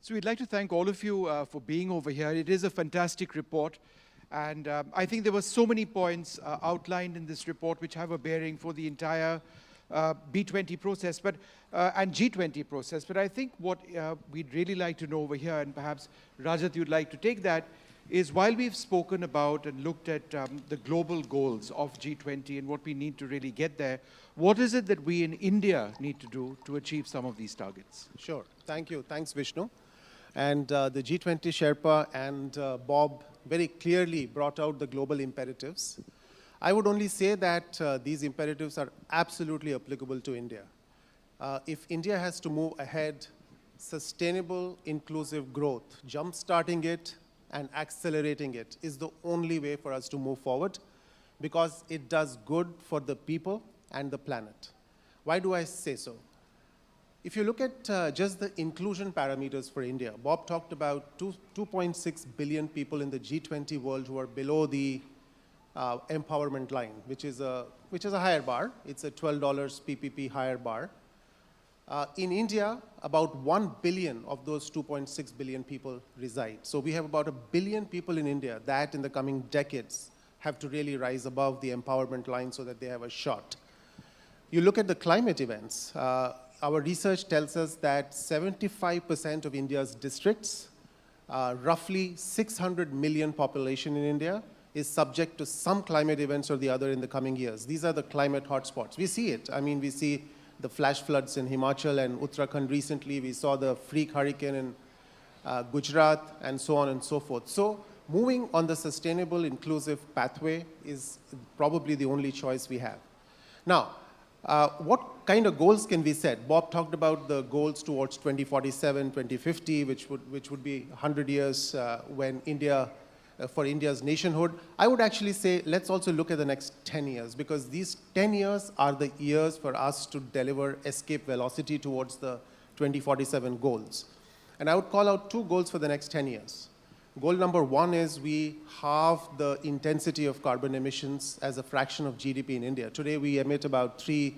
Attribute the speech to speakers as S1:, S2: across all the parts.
S1: So we'd like to thank all of you for being over here. It is a fantastic report. And I think there were so many points outlined in this report which have a bearing for the entire B20 process and G20 process. But I think what we'd really like to know over here, and perhaps Rajat, you'd like to take that, is while we've spoken about and looked at the global goals of G20 and what we need to really get there, what is it that we in India need to do to achieve some of these targets?
S2: Sure. Thank you. Thanks, Vishnu. And the G20 Sherpa and Bob very clearly brought out the global imperatives. I would only say that these imperatives are absolutely applicable to India. If India has to move ahead, sustainable, inclusive growth, jump-starting it and accelerating it is the only way for us to move forward, because it does good for the people and the planet. Why do I say so? If you look at just the inclusion parameters for India, Bob talked about 2.6 billion people in the G20 world who are below the empowerment line, which is a higher bar. It's a $12 PPP higher bar. In India, about 1 billion of those 2.6 billion people reside. So we have about 1 billion people in India that in the coming decades have to really rise above the empowerment line so that they have a shot. You look at the climate events. Our research tells us that 75% of India's districts, roughly 600 million population in India, is subject to some climate events or the other in the coming years. These are the climate hotspots. We see it. I mean, we see the flash floods in Himachal and Uttarakhand recently. We saw the freak hurricane in Gujarat, and so on and so forth. So moving on the sustainable, inclusive pathway is probably the only choice we have. Now, what kind of goals can we set? Bob talked about the goals towards 2047, 2050, which would be 100 years when for India's nationhood. I would actually say let's also look at the next 10 years, because these 10 years are the years for us to deliver escape velocity towards the 2047 goals. And I would call out 2 goals for the next 10 years. Goal number 1 is we halve the intensity of carbon emissions as a fraction of GDP in India. Today we emit about 3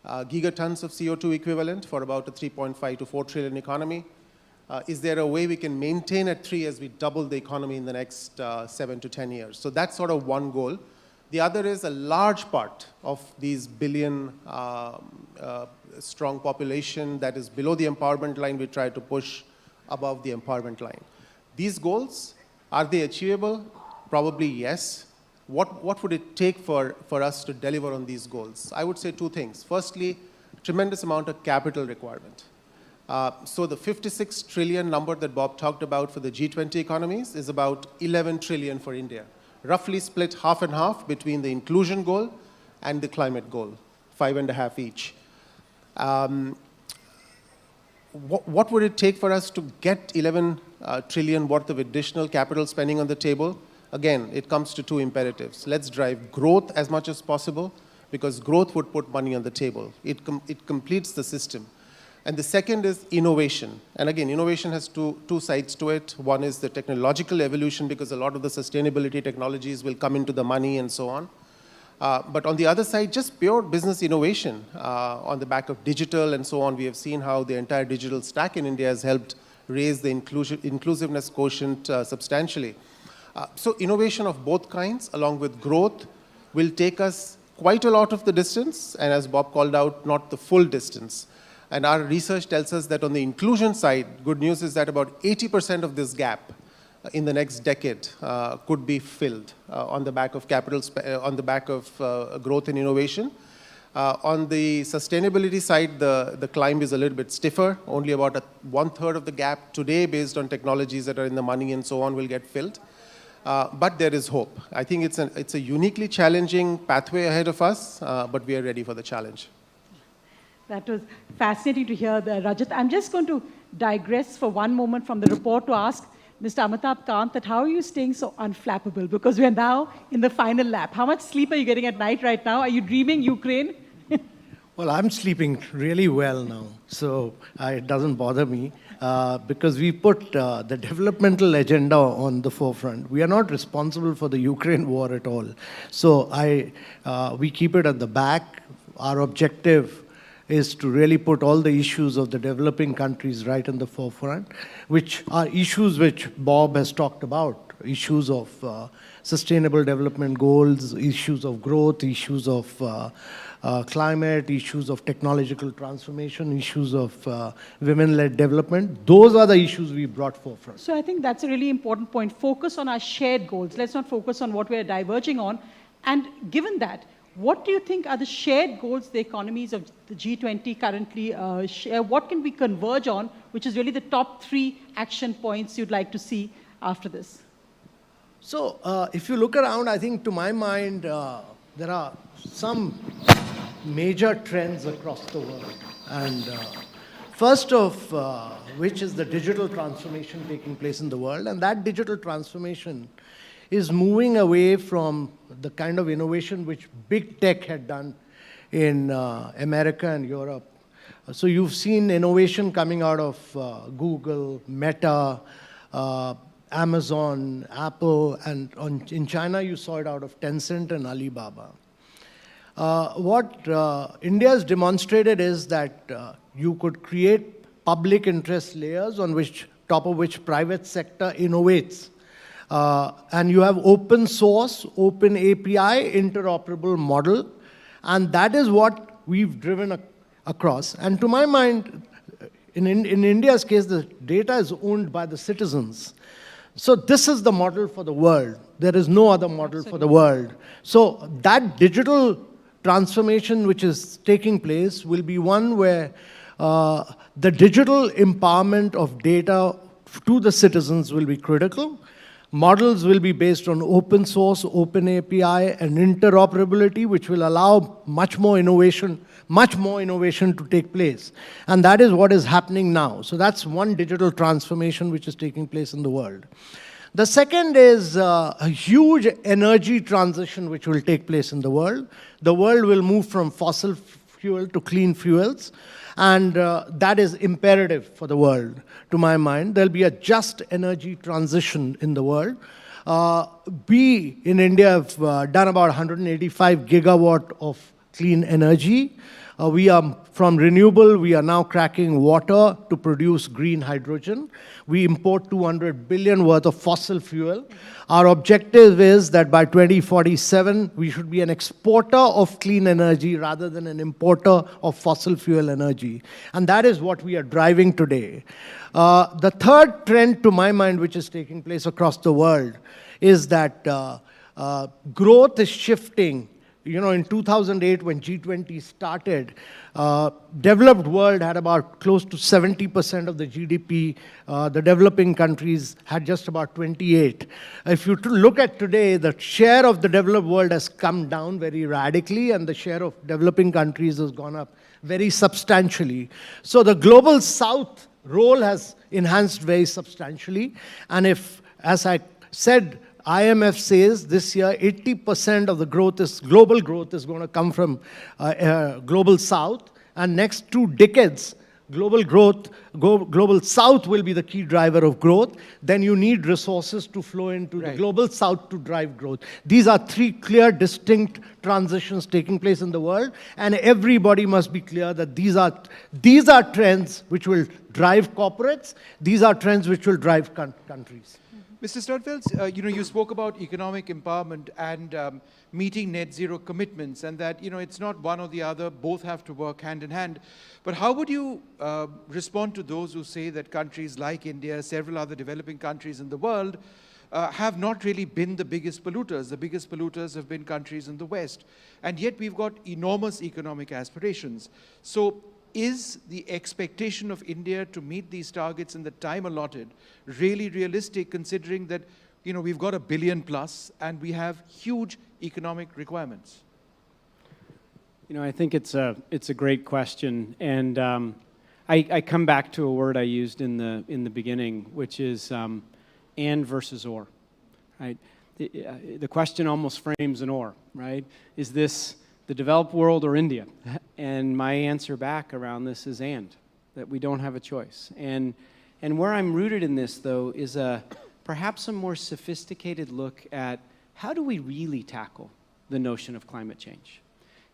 S2: gigatons of CO2 equivalent for about a 3.5 to 4 trillion economy. Is there a way we can maintain at 3 as we double the economy in the next 7 to 10 years? So that's sort of one goal. The other is a large part of these billion strong population that is below the empowerment line, we try to push above the empowerment line. These goals, are they achievable? Probably yes. What would it take for us to deliver on these goals? I would say 2 things. Firstly, tremendous amount of capital requirement. So the 56 trillion number that Bob talked about for the G20 economies is about 11 trillion for India, roughly split half and half between the inclusion goal and the climate goal, 5.5 each. What would it take for us to get 11 trillion worth of additional capital spending on the table? Again, it comes to 2 imperatives. Let's drive growth as much as possible, because growth would put money on the table. It completes the system. And the second is innovation. And again, innovation has two sides to it. One is the technological evolution, because a lot of the sustainability technologies will come into the money and so on. But on the other side, just pure business innovation on the back of digital and so on. We have seen how the entire digital stack in India has helped raise the inclusiveness quotient substantially. So innovation of both kinds, along with growth, will take us quite a lot of the distance, and as Bob called out, not the full distance. And our research tells us that on the inclusion side, good news is that about 80% of this gap in the next decade could be filled on the back of growth and innovation. On the sustainability side, the climb is a little bit stiffer. Only about 1/3 of the gap today, based on technologies that are in the money and so on, will get filled. But there is hope. I think it's a uniquely challenging pathway ahead of us, but we are ready for the challenge.
S3: That was fascinating to hear, Rajat. I'm just going to digress for one moment from the report to ask Mr. Amitabh Kant that how are you staying so unflappable? Because we are now in the final lap. How much sleep are you getting at night right now? Are you dreaming Ukraine?
S4: Well, I'm sleeping really well now, so it doesn't bother me because we put the developmental agenda on the forefront. We are not responsible for the Ukraine war at all. So we keep it at the back. Our objective is to really put all the issues of the developing countries right in the forefront, which are issues which Bob has talked about, issues of sustainable development goals, issues of growth, issues of climate, issues of technological transformation, issues of women-led development. Those are the issues we brought forefront.
S3: So I think that's a really important point. Focus on our shared goals. Let's not focus on what we're diverging on. And given that, what do you think are the shared goals the economies of the G20 currently share? What can we converge on, which is really the top 3 action points you'd like to see after this?
S4: So if you look around, I think to my mind, there are some major trends across the world. And first of which is the digital transformation taking place in the world. And that digital transformation is moving away from the kind of innovation which big tech had done in America and Europe. So you've seen innovation coming out of Google, Meta, Amazon, Apple, and in China you saw it out of Tencent and Alibaba. What India has demonstrated is that you could create public interest layers on top of which private sector innovates. And you have open source, open API, interoperable model, and that is what we've driven across. And to my mind, in India's case, the data is owned by the citizens. So this is the model for the world. There is no other model for the world. So that digital transformation which is taking place will be one where the digital empowerment of data to the citizens will be critical. Models will be based on open source, open API, and interoperability, which will allow much more innovation to take place. And that is what is happening now. So that's one digital transformation which is taking place in the world. The second is a huge energy transition which will take place in the world. The world will move from fossil fuel to clean fuels. And that is imperative for the world, to my mind. There'll be a just energy transition in the world. We in India have done about 185 gigawatt of clean energy. We are from renewable, we are now cracking water to produce green hydrogen. We import 200 billion worth of fossil fuel. Our objective is that by 2047, we should be an exporter of clean energy rather than an importer of fossil fuel energy. And that is what we are driving today. The third trend, to my mind, which is taking place across the world, is that growth is shifting. You know, in 2008, when G20 started, developed world had about close to 70% of the GDP. The developing countries had just about 28. If you look at today, the share of the developed world has come down very radically, and the share of developing countries has gone up very substantially. So the global south role has enhanced very substantially. And if, as I said, IMF says this year 80% of the global growth is going to come from global south, and next 2 decades, global south will be the key driver of growth. Then you need resources to flow into the global south to drive growth. These are 3 clear, distinct transitions taking place in the world, and everybody must be clear that these are trends which will drive corporates. These are trends which will drive countries.
S1: Mr. Sternsfel, you spoke about economic empowerment and meeting net zero commitments, and that, it's not one or the other, both have to work hand in hand. But how would you respond to those who say that countries like India, several other developing countries in the world, have not really been the biggest polluters? The biggest polluters have been countries in the West. And yet we've got enormous economic aspirations. So is the expectation of India to meet these targets in the time allotted really realistic, considering that, we've got 1 billion plus and we have huge economic requirements?
S5: I think it's a great question, and I come back to a word I used in the beginning, which is and versus or, right? The question almost frames an or, right? Is this the developed world or India? And my answer back around this is and, that we don't have a choice. And where I'm rooted in this, though, is perhaps a more sophisticated look at how do we really tackle the notion of climate change.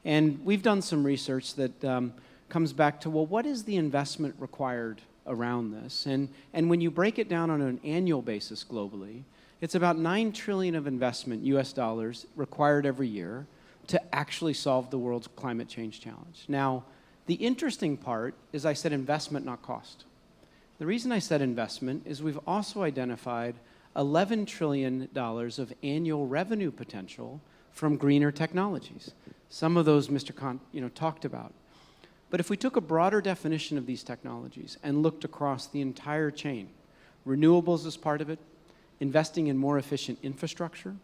S5: And we've done some research that comes back to, well, what is the investment required around this? And when you break it down on an annual basis globally, it's about $9 trillion of investment, US dollars, required every year to actually solve the world's climate change challenge. Now, the interesting part is I said investment, not cost. The reason I said investment is we've also identified $11 trillion of annual revenue potential from greener technologies. Some of those Mr. Kant, talked about. But if we took a broader definition of these technologies and looked across the entire chain, renewables is part of it, investing in more efficient infrastructure,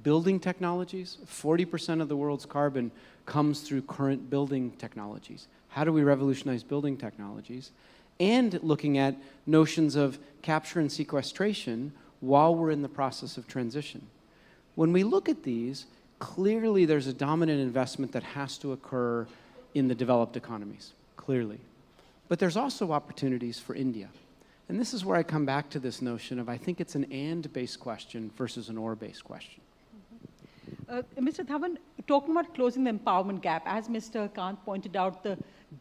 S5: building technologies, 40% of the world's carbon comes through current building technologies. How do we revolutionize building technologies? And looking at notions of capture and sequestration while we're in the process of transition. When we look at these, clearly there's a dominant investment that has to occur in the developed economies, clearly. But there's also opportunities for India. And this is where I come back to this notion of I think it's an and-based question versus an or-based question.
S3: Mr. Dhawan, talking about closing the empowerment gap, as Mr. Kant pointed out, the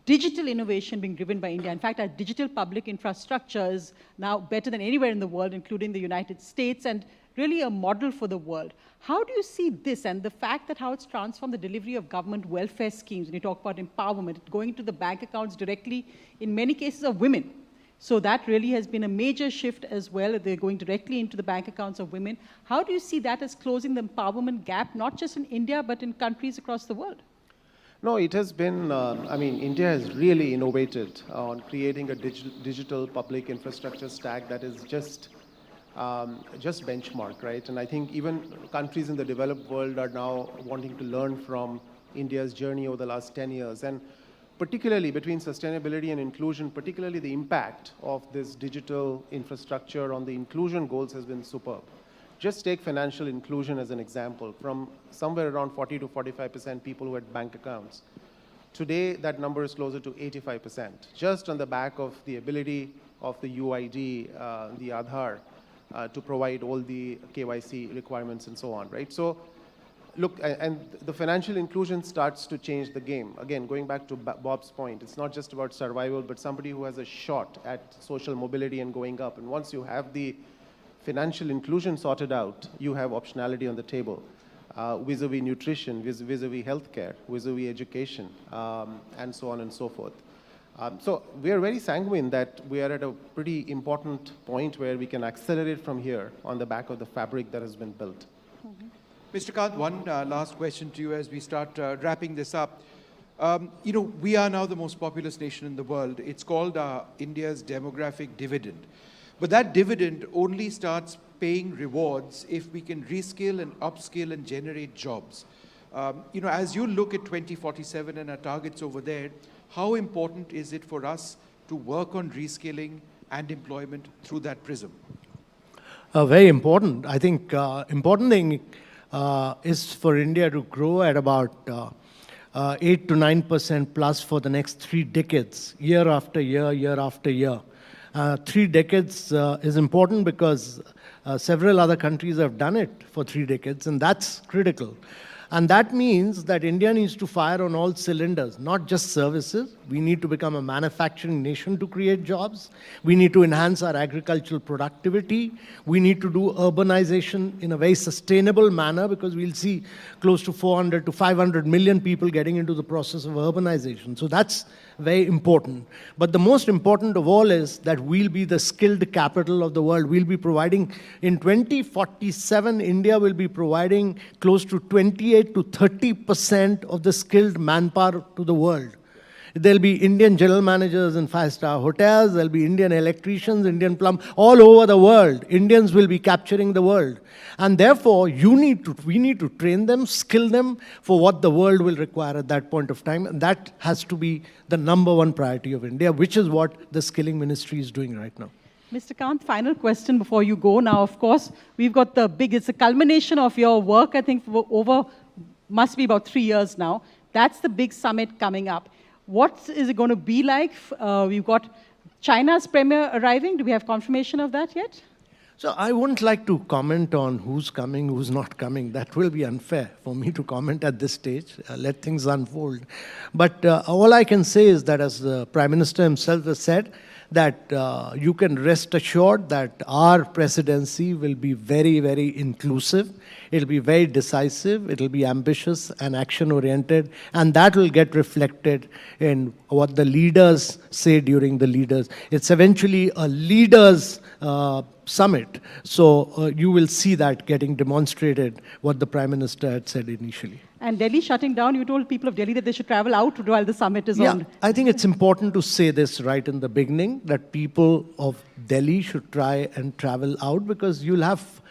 S3: digital innovation being driven by India. In fact, our digital public infrastructure is now better than anywhere in the world, including the United States, and really a model for the world. How do you see this and the fact that how it's transformed the delivery of government welfare schemes, when you talk about empowerment, going into the bank accounts directly, in many cases, of women? So that really has been a major shift as well. They're going directly into the bank accounts of women. How do you see that as closing the empowerment gap, not just in India, but in countries across the world?
S2: No, it has been, India has really innovated on creating a digital public infrastructure stack that is just benchmark, right? And I think even countries in the developed world are now wanting to learn from India's journey over the last 10 years. And particularly between sustainability and inclusion, particularly the impact of this digital infrastructure on the inclusion goals has been superb. Just take financial inclusion as an example. From somewhere around 40 to 45% people who had bank accounts. Today, that number is closer to 85%, just on the back of the ability of the UID, the Aadhaar, to provide all the KYC requirements and so on, right? So, look, and the financial inclusion starts to change the game. Again, going back to Bob's point, it's not just about survival, but somebody who has a shot at social mobility and going up. And once you have the financial inclusion sorted out, you have optionality on the table, vis-a-vis nutrition, vis-a-vis healthcare, vis-a-vis education, and so on and so forth. So we are very sanguine that we are at a pretty important point where we can accelerate from here on the back of the fabric that has been built.
S1: Mr. Kant, one last question to you as we start wrapping this up. We are now the most populous nation in the world. It's called India's demographic dividend. But that dividend only starts paying rewards if we can reskill and upskill and generate jobs. As you look at 2047 and our targets over there, how important is it for us to work on reskilling and employment through that prism?
S4: Very important. I think important thing is for India to grow at about 8 to 9% plus for the next 3 decades, year after year, year after year. 3 decades is important because several other countries have done it for 3 decades, and that's critical. And that means that India needs to fire on all cylinders, not just services. We need to become a manufacturing nation to create jobs. We need to enhance our agricultural productivity. We need to do urbanization in a very sustainable manner because we'll see close to 400 to 500 million people getting into the process of urbanization. So that's very important. But the most important of all is that we'll be the skilled capital of the world. We'll be providing, in 2047, India will be providing close to 28 to 30% of the skilled manpower to the world. There'll be Indian general managers in 5-star hotels, there'll be Indian electricians, Indian plumbers, all over the world. Indians will be capturing the world. And therefore, we need to train them, skill them for what the world will require at that point of time. And that has to be the #1 priority of India, which is what the skilling ministry is doing right now.
S3: Mr. Kant, final question before you go. Now, of course, we've got it's a culmination of your work, I think, must be about 3 years now. That's the big summit coming up. What is it going to be like? We've got China's premier arriving. Do we have confirmation of that yet?
S4: So I wouldn't like to comment on who's coming, who's not coming. That will be unfair for me to comment at this stage. Let things unfold. But all I can say is that, as the Prime Minister himself has said, that you can rest assured that our presidency will be very, very inclusive. It'll be very decisive. It'll be ambitious and action-oriented. And that will get reflected in what the leaders say during the leaders. It's eventually a leaders' summit. So you will see that getting demonstrated, what the Prime Minister had said initially.
S3: And Delhi shutting down, you told people of Delhi that they should travel out while the summit is on.
S4: I think it's important to say this right in the beginning, that people of Delhi should try and travel out, because you'll have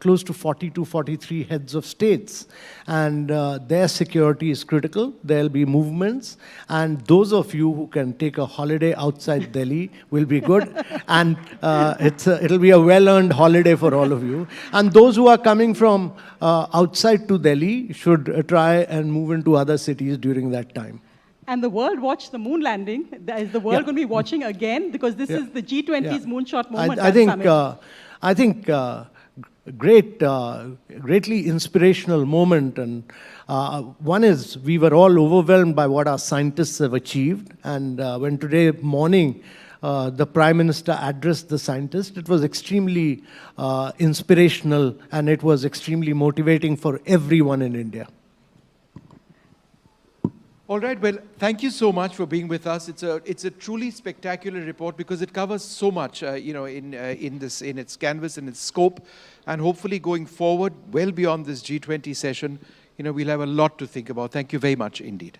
S4: close to 42, 43 heads of states, and their security is critical. There'll be movements, and those of you who can take a holiday outside Delhi will be good, and it'll be a well-earned holiday for all of you. And those who are coming from outside to Delhi should try and move into other cities during that time.
S3: And the world watched the moon landing. Is the world going to be watching again? Because this is the G20's moonshot moment.
S4: I think greatly inspirational moment, and one is we were all overwhelmed by what our scientists have achieved, and when today morning the Prime Minister addressed the scientists, it was extremely inspirational, and it was extremely motivating for everyone in India.
S1: All right, well, thank you so much for being with us. It's a truly spectacular report, because it covers so much, in its canvas and its scope, and hopefully going forward, well beyond this G20 session, we'll have a lot to think about. Thank you very much indeed.